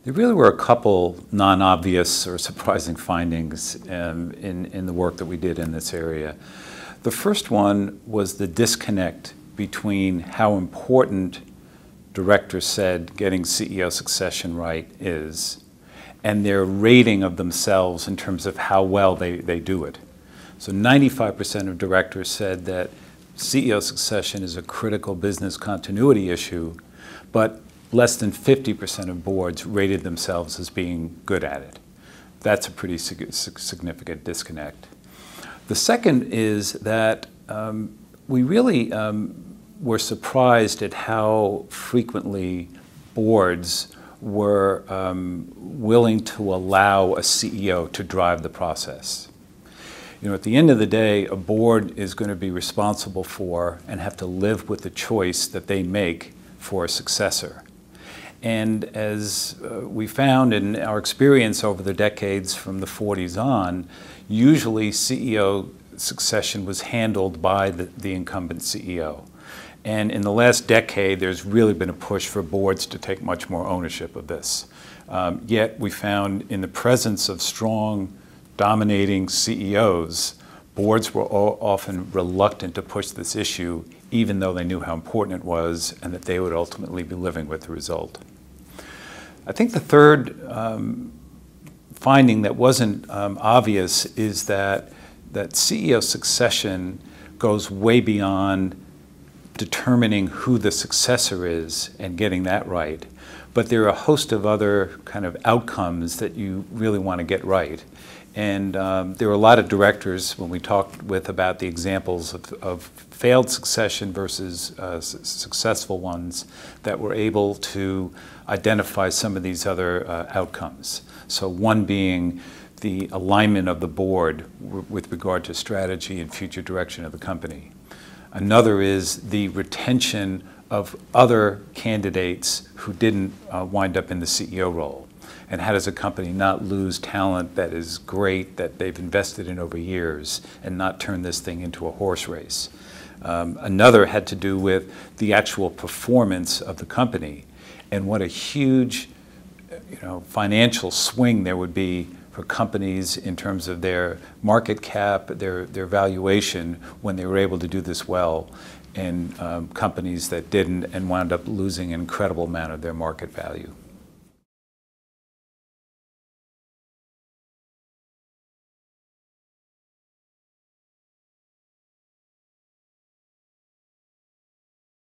There really were a couple non-obvious or surprising findings in the work that we did in this area. The first one was the disconnect between how important directors said getting CEO succession right is and their rating of themselves in terms of how well they do it. So 95% of directors said that CEO succession is a critical business continuity issue, but less than 50% of boards rated themselves as being good at it. That's a pretty significant disconnect. The second is that we really were surprised at how frequently boards were willing to allow a CEO to drive the process. You know, at the end of the day, a board is going to be responsible for and have to live with the choice that they make for a successor. And as we found in our experience over the decades from the 40s on, usually CEO succession was handled by the incumbent CEO. And in the last decade, there's really been a push for boards to take much more ownership of this. Yet we found in the presence of strong, dominating CEOs, boards were often reluctant to push this issue, even though they knew how important it was and that they would ultimately be living with the result. I think the third finding that wasn't obvious is that CEO succession goes way beyond determining who the successor is and getting that right. But there are a host of other kind of outcomes that you really want to get right. And there were a lot of directors, when we talked with about the examples of failed succession versus successful ones, that were able to identify some of these other outcomes. So one being the alignment of the board with regard to strategy and future direction of the company. Another is the retention of other candidates who didn't wind up in the CEO role. And how does a company not lose talent that is great, that they've invested in over years, and not turn this thing into a horse race? Another had to do with the actual performance of the company and what a huge financial swing there would be for companies in terms of their market cap, their valuation when they were able to do this well, and companies that didn't and wound up losing an incredible amount of their market value.